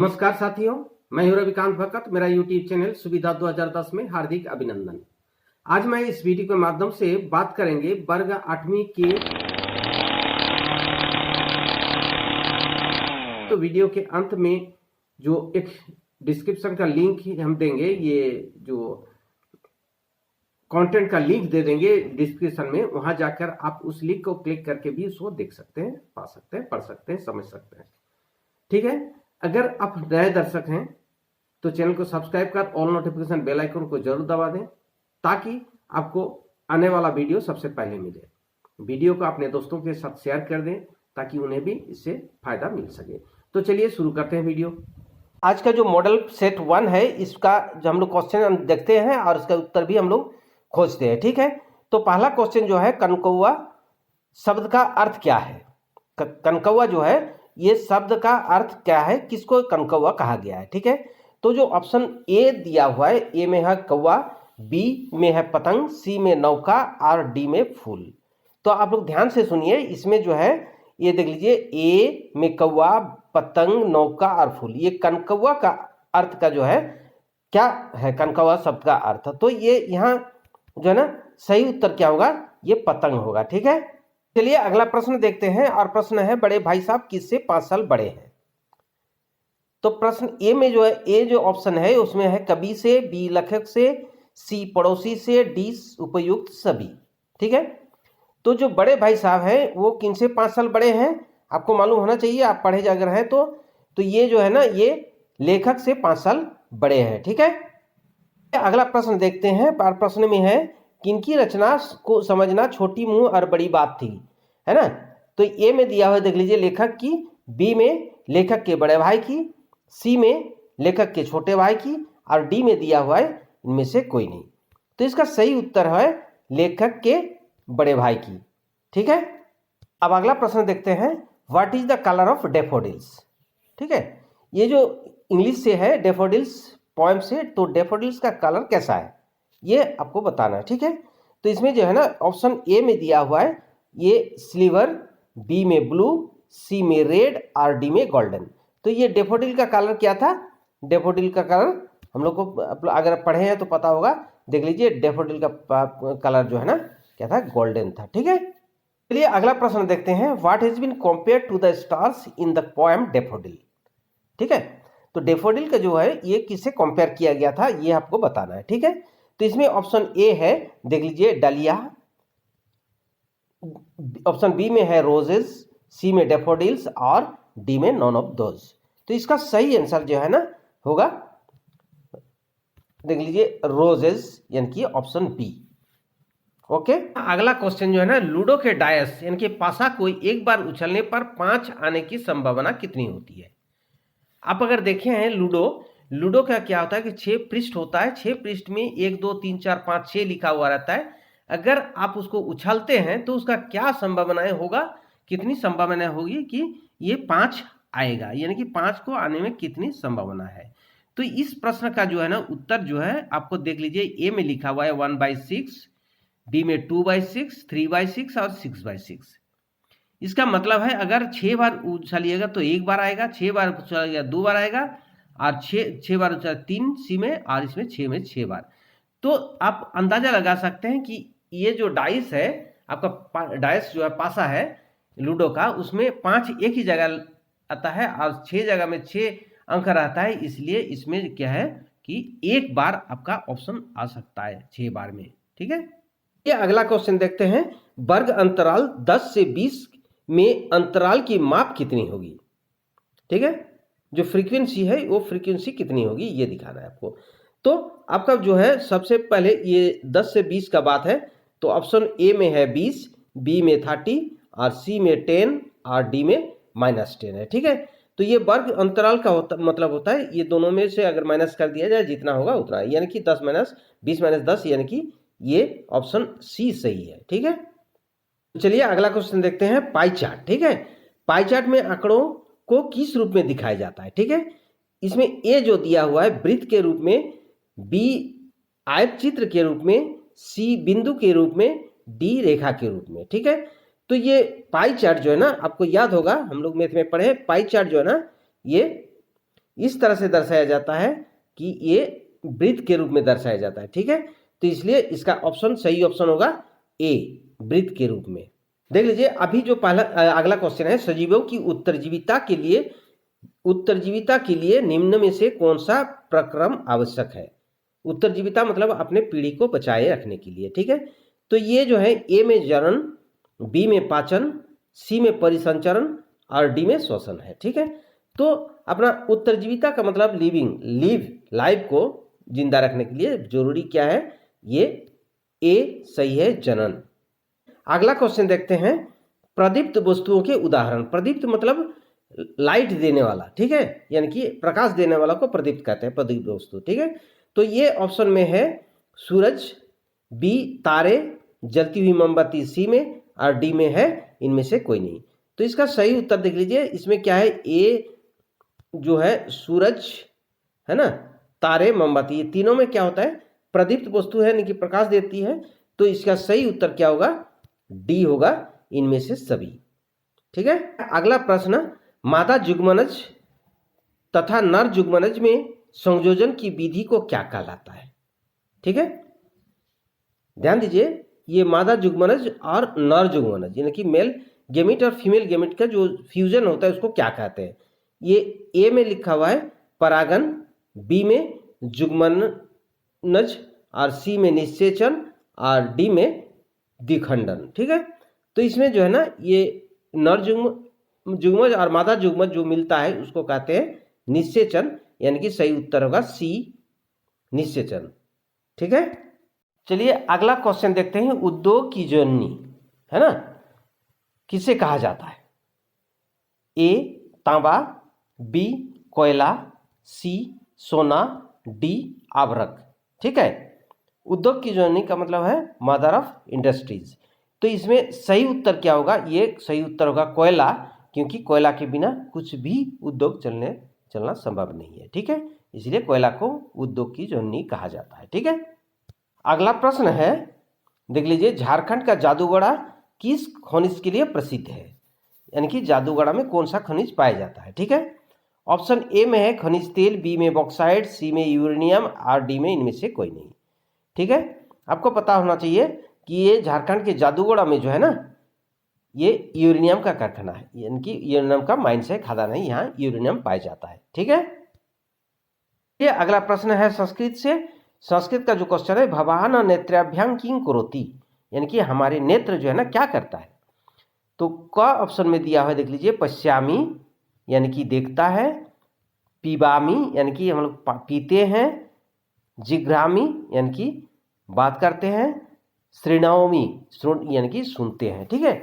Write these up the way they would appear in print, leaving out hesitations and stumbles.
नमस्कार साथियों, मैं हूं रविकांत भगत। मेरा यूट्यूब चैनल सुविधा 2010 में हार्दिक अभिनंदन। आज मैं इस वीडियो के माध्यम से बात करेंगे वर्ग 8वीं के। तो वीडियो के अंत में जो एक डिस्क्रिप्शन का लिंक हम देंगे, ये जो कंटेंट का लिंक दे देंगे डिस्क्रिप्शन में, वहां जाकर आप उस लिंक को क्लिक करके भी उसको देख सकते हैं, पा सकते हैं, पढ़ सकते हैं, समझ सकते हैं। ठीक है। अगर आप नए दर्शक हैं तो चैनल को सब्सक्राइब कर ऑल नोटिफिकेशन बेल आइकन को जरूर दबा दें, ताकि आपको आने वाला वीडियो सबसे पहले मिले। वीडियो को अपने दोस्तों के साथ शेयर कर दें ताकि उन्हें भी इससे फायदा मिल सके। तो चलिए शुरू करते हैं वीडियो। आज का जो मॉडल सेट 1 है, इसका जो हम लोग क्वेश्चन देखते हैं और इसका उत्तर भी हम लोग खोजते हैं। ठीक है। तो पहला क्वेश्चन जो है, कनकौआ शब्द का अर्थ क्या है। कनकौआ जो है, ये शब्द का अर्थ क्या है, किसको कनकौआ कहा गया है। ठीक है। तो जो ऑप्शन ए दिया हुआ है, ए में है कौआ, बी में है पतंग, सी में नौका और डी में फूल। तो आप लोग ध्यान से सुनिए, इसमें जो है ये देख लीजिए, ए में कौआ, पतंग, नौका और फूल। ये कनकौआ का अर्थ का जो है क्या है, कनकौआ शब्द का अर्थ। तो ये यहाँ जो है ना, सही उत्तर क्या होगा, ये पतंग होगा। ठीक है। चलिए अगला प्रश्न देखते हैं, और प्रश्न है, बड़े भाई साहब किससे 5 साल बड़े हैं। तो प्रश्न ए में जो है, ए जो ऑप्शन है उसमें है कवि से, बी लेखक से, सी पड़ोसी से, डी उपयुक्त सभी। ठीक है। तो जो बड़े भाई साहब हैं वो किनसे 5 साल बड़े हैं, आपको मालूम होना चाहिए, आप पढ़े अगर हैं तो ये जो है ना, ये लेखक से 5 साल बड़े हैं। ठीक है। अगला प्रश्न देखते हैं। प्रश्न में है, किनकी रचना को समझना छोटी मुंह और बड़ी बात थी, है ना। तो ए में दिया हुआ देख लीजिए, लेखक की, बी में लेखक के बड़े भाई की, सी में लेखक के छोटे भाई की, और डी में दिया हुआ है इनमें से कोई नहीं। तो इसका सही उत्तर है लेखक के बड़े भाई की। ठीक है। अब अगला प्रश्न देखते हैं, what is the colour of daffodils. ठीक है। ये जो इंग्लिश से है डेफोडिल्स पोएम से, तो डेफोडिल्स का कलर कैसा है ये आपको बताना है। ठीक है। तो इसमें जो है ना, ऑप्शन ए में दिया हुआ है ये सिल्वर, बी में ब्लू, सी में रेड और डी में गोल्डन। तो ये डेफोडिल का कलर क्या था, डेफोडिल का कलर हम लोग को अगर पढ़े हैं तो पता होगा। देख लीजिए, डेफोडिल का कलर जो है ना, क्या था, गोल्डन था। ठीक है। चलिए अगला प्रश्न देखते हैं, what has been compared to the stars in the poem daffodil. ठीक है। तो डेफोडिल का जो है ये किससे कंपेयर किया गया था, ये आपको बताना है। ठीक है। तो इसमें ऑप्शन ए है, देख लीजिए, डलिया, ऑप्शन बी में है रोजेस, सी में डेफोडिल्स और डी में नॉन ऑफ दोज। तो इसका सही आंसर जो है ना होगा, देख लीजिए, रोजेस, यानी कि ऑप्शन बी। ओके। अगला क्वेश्चन जो है ना, लूडो के डायस यानी कि पासा को एक बार उछलने पर 5 आने की संभावना कितनी होती है। आप अगर देखे हैं लूडो का क्या होता है कि 6 पृष्ठ होता है, 6 पृष्ठ में 1 2 3 4 5 6 लिखा हुआ रहता है। अगर आप उसको उछालते हैं तो उसका क्या संभावनाएं होगा, कितनी संभावनाएं होगी कि ये 5 आएगा, यानी कि 5 को आने में कितनी संभावना है। तो इस प्रश्न का जो है ना उत्तर जो है, आपको देख लीजिए, ए में लिखा हुआ है 1/6, बी में 2/6, 3/6 और 6/6। इसका मतलब है अगर 6 बार उछालिएगा तो 1 बार आएगा, 6 बार उछालिएगा 2 बार आएगा, और 6 बार उछाल 3 सी में, और इसमें 6 में 6 बार। तो आप अंदाजा लगा सकते हैं कि ये जो डाइस है आपका, डाइस जो है पासा है लूडो का, उसमें 5 एक ही जगह आता है और 6 जगह में 6 अंक रहता है। इसलिए इसमें क्या है कि 1 बार आपका ऑप्शन आ सकता है 6 बार में। ठीक है। ये अगला क्वेश्चन देखते हैं, वर्ग अंतराल 10 से 20 में अंतराल की माप कितनी होगी। ठीक है। जो फ्रीक्वेंसी है वो फ्रीक्वेंसी कितनी होगी ये दिखाना है आपको। तो आपका जो है सबसे पहले ये 10 से 20 का बात है, तो ऑप्शन ए में है 20, बी में 30 और सी में 10 और डी में -10 है। ठीक है। तो ये वर्ग अंतराल का मतलब होता है, ये दोनों में से अगर माइनस कर दिया जाए जितना होगा उतना, यानी कि 10 - 20 - 10, यानी कि ये ऑप्शन सी सही है। ठीक है। चलिए अगला क्वेश्चन देखते हैं, पाई चार्ट। ठीक है। पाई चार्ट में आंकड़ों को किस रूप में दिखाया जाता है। ठीक है। इसमें ए जो दिया हुआ है वृत्त के रूप में, बी आयत चित्र के रूप में, सी बिंदु के रूप में, डी रेखा के रूप में। ठीक है। तो ये पाई चार्ट जो है ना, आपको याद होगा हम लोग मैथ में पढ़े, पाई चार्ट जो है ना, ये इस तरह से दर्शाया जाता है कि ये वृत्त के रूप में दर्शाया जाता है। ठीक है, तो इसलिए इसका ऑप्शन सही ऑप्शन होगा ए, वृत्त के रूप में। देख लीजिए अभी जो पहला अगला क्वेश्चन है, सजीवों की उत्तरजीविता के लिए निम्न में से कौन सा प्रक्रम आवश्यक है। उत्तरजीविता मतलब अपने पीढ़ी को बचाए रखने के लिए। ठीक है, तो ये जो है ए में जनन, बी में पाचन, सी में परिसंचरण और डी में श्वसन है। ठीक है, तो अपना उत्तरजीविता का मतलब लाइफ को जिंदा रखने के लिए जरूरी क्या है, ये ए सही है, जनन। अगला क्वेश्चन देखते हैं, प्रदीप्त वस्तुओं के उदाहरण। प्रदीप्त मतलब लाइट देने वाला। ठीक है, यानी कि प्रकाश देने वाला को प्रदीप्त कहते हैं, प्रदीप्त वस्तु। ठीक है, तो ये ऑप्शन में है सूरज, बी तारे, जलती हुई मोमबत्ती सी में और डी में है इनमें से कोई नहीं। तो इसका सही उत्तर देख लीजिए, इसमें क्या है, ए जो है सूरज है ना, तारे, मोमबत्ती, ये तीनों में क्या होता है, प्रदीप्त वस्तु है यानी कि प्रकाश देती है। तो इसका सही उत्तर क्या होगा, डी होगा, इनमें से सभी। ठीक है, अगला प्रश्न, मादा जुगमनज तथा नर जुगमनज में संयोजन की विधि को क्या कहलाता है। ठीक है, ध्यान दीजिए, ये मादा जुगमनज और नर जुगमनज यानी कि मेल गेमिट और फीमेल गेमिट का जो फ्यूजन होता है उसको क्या कहते हैं। ये ए में लिखा हुआ है परागन, बी में जुगमनज और सी में निषेचन और डी में द्विखंडन। ठीक है, तो इसमें जो है ना, ये नर जुगमज और मादा जुगमज जो मिलता है उसको कहते हैं निषेचन, यानी कि सही उत्तर होगा सी, निषेचन। ठीक है, चलिए अगला क्वेश्चन देखते हैं, उद्योग की जननी है ना किसे कहा जाता है। ए तांबा, बी कोयला, सी सोना, डी आभरक। ठीक है, उद्योग की जननी का मतलब है मदर ऑफ इंडस्ट्रीज। तो इसमें सही उत्तर क्या होगा, ये सही उत्तर होगा कोयला, क्योंकि कोयला के बिना कुछ भी उद्योग चलना संभव नहीं है। ठीक है, इसलिए कोयला को उद्योग की जननी कहा जाता है। ठीक है, अगला प्रश्न है, देख लीजिए, झारखंड का जादूगढ़ा किस खनिज के लिए प्रसिद्ध है, यानी कि जादूगढ़ा में कौन सा खनिज पाया जाता है। ठीक है, ऑप्शन ए में है खनिज तेल, बी में बॉक्साइट, सी में यूरेनियम और डी में इनमें से कोई नहीं। ठीक है, आपको पता होना चाहिए कि ये झारखंड के जादूगढ़ा में जो है ना, ये यूरेनियम का कारखाना है, यानी कि यूरेनियम का माइंस है, खदान है, यहाँ यूरेनियम पाया जाता है। ठीक है, ये अगला प्रश्न है संस्कृत से। संस्कृत का जो क्वेश्चन है, भवान नेत्राभ्याम किं करोति, यानी कि हमारे नेत्र जो है ना क्या करता है। तो क ऑप्शन में दिया है, देख लीजिए, पश्यामी यानी कि देखता है, पीबामी यानी कि हम लोग पीते हैं, जिघ्रामी यानी कि बात करते हैं, श्रृणोमी यानी कि सुनते हैं। ठीक है,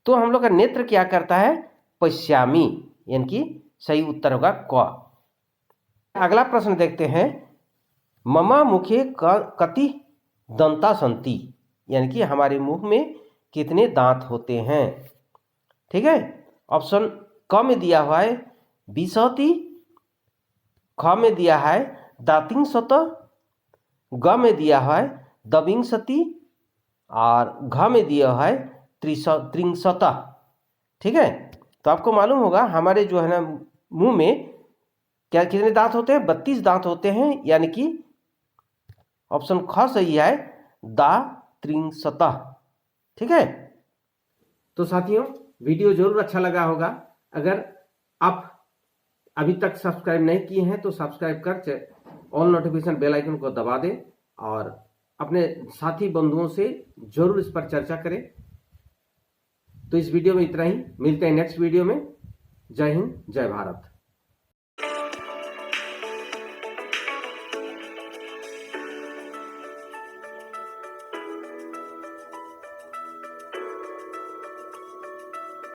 तो हम लोग का नेत्र क्या करता है, पश्यामी, यानी कि सही उत्तर होगा क। अगला प्रश्न देखते हैं, ममा मुखे कति दंता संति, यानी कि हमारे मुंह में कितने दांत होते हैं। ठीक है, ऑप्शन क में दिया हुआ है 20, ख में दिया है दातिंशत, ग में दिया है दविंशति और घ में दिया है त्रिंशत। ठीक है, तो आपको मालूम होगा हमारे जो है ना मुंह में क्या कितने दांत होते हैं, 32 दांत होते हैं, यानी कि ऑप्शन ख सही है, दा त्रिंशत। ठीक है, तो साथियों वीडियो जरूर अच्छा लगा होगा। अगर आप अभी तक सब्सक्राइब नहीं किए हैं तो सब्सक्राइब कर ऑल नोटिफिकेशन बेल आइकन को दबा दें और अपने साथी बंधुओं से जरूर इस पर चर्चा करें। तो इस वीडियो में इतना ही, मिलते हैं नेक्स्ट वीडियो में। जय हिंद, जय भारत।